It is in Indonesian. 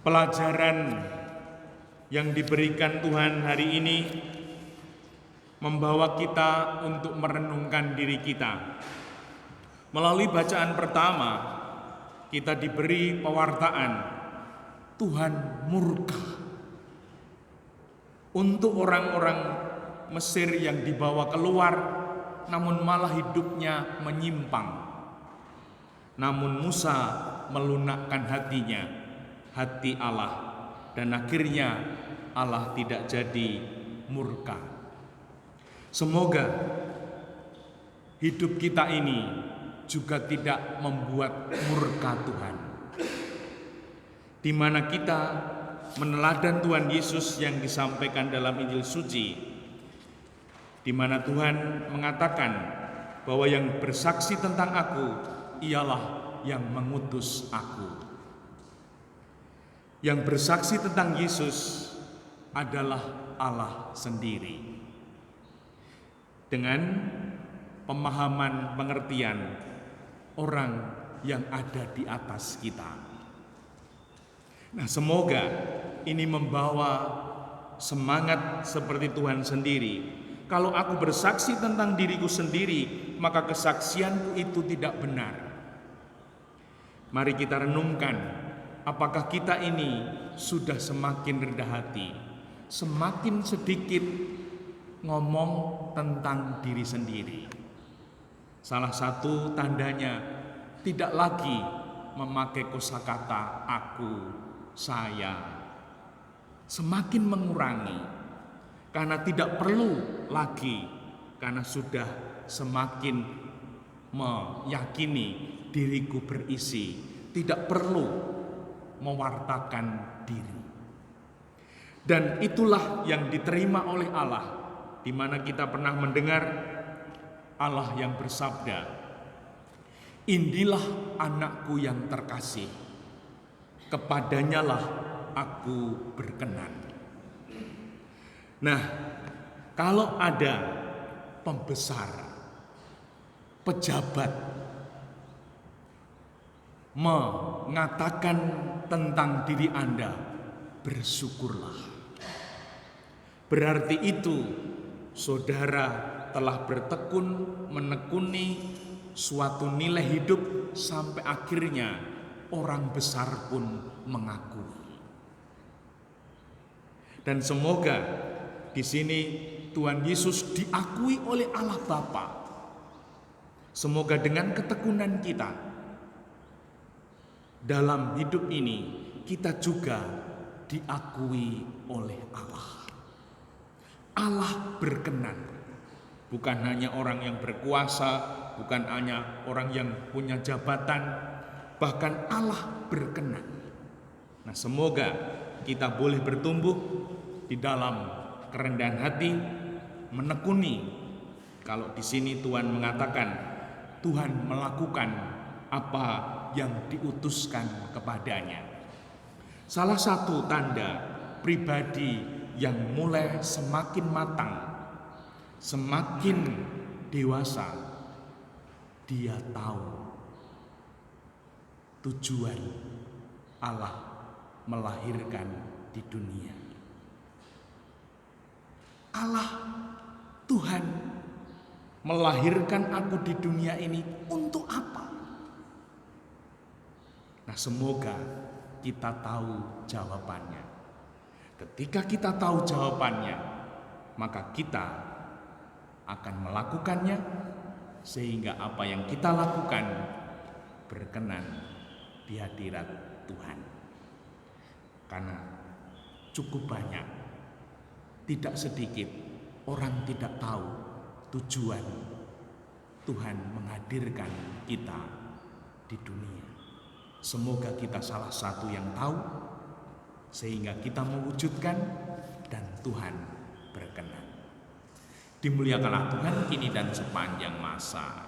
Pelajaran yang diberikan Tuhan hari ini membawa kita untuk merenungkan diri kita. Melalui bacaan pertama, kita diberi pewartaan Tuhan murka untuk orang-orang Mesir yang dibawa keluar, namun malah hidupnya menyimpang. Namun Musa melunakkan hatinya, hati Allah, dan akhirnya Allah tidak jadi murka. Semoga hidup kita ini juga tidak membuat murka Tuhan, di mana kita meneladan Tuhan Yesus yang disampaikan dalam Injil suci, di mana Tuhan mengatakan bahwa yang bersaksi tentang aku ialah yang mengutus aku. Yang bersaksi tentang Yesus adalah Allah sendiri. Dengan pemahaman pengertian orang yang ada di atas kita. Nah, semoga ini membawa semangat seperti Tuhan sendiri. Kalau aku bersaksi tentang diriku sendiri, maka kesaksianku itu tidak benar. Mari kita renungkan, apakah kita ini sudah semakin rendah hati, semakin sedikit ngomong tentang diri sendiri. Salah satu tandanya tidak lagi memakai kosakata aku, saya, semakin mengurangi karena tidak perlu lagi, karena sudah semakin meyakini diriku berisi, tidak perlu mewartakan diri. Dan itulah yang diterima oleh Allah, di mana kita pernah mendengar Allah yang bersabda, "Inilah anakku yang terkasih, kepadanyalah aku berkenan." Nah, kalau ada pembesar, pejabat mengatakan tentang diri Anda, bersyukurlah. Berarti itu saudara telah bertekun menekuni suatu nilai hidup sampai akhirnya orang besar pun mengakui. Dan semoga di sini Tuhan Yesus diakui oleh Allah Bapa. Semoga dengan ketekunan kita dalam hidup ini, kita juga diakui oleh Allah. Allah berkenan, bukan hanya orang yang berkuasa, bukan hanya orang yang punya jabatan, bahkan Allah berkenan. Nah, semoga kita boleh bertumbuh di dalam kerendahan hati, menekuni. Kalau di sini Tuhan mengatakan, Tuhan melakukan apa yang diutuskan kepadanya. Salah satu tanda pribadi yang mulai semakin matang, semakin dewasa, dia tahu tujuan Allah melahirkan di dunia. Allah, Tuhan melahirkan aku di dunia ini untuk apa? Nah, semoga kita tahu jawabannya. Ketika kita tahu jawabannya, maka kita akan melakukannya, sehingga apa yang kita lakukan berkenan di hadirat Tuhan. Karena cukup banyak, tidak sedikit orang tidak tahu tujuan Tuhan menghadirkan kita di dunia. Semoga kita salah satu yang tahu, sehingga kita mewujudkan dan Tuhan berkenan. Dimuliakanlah Tuhan kini dan sepanjang masa.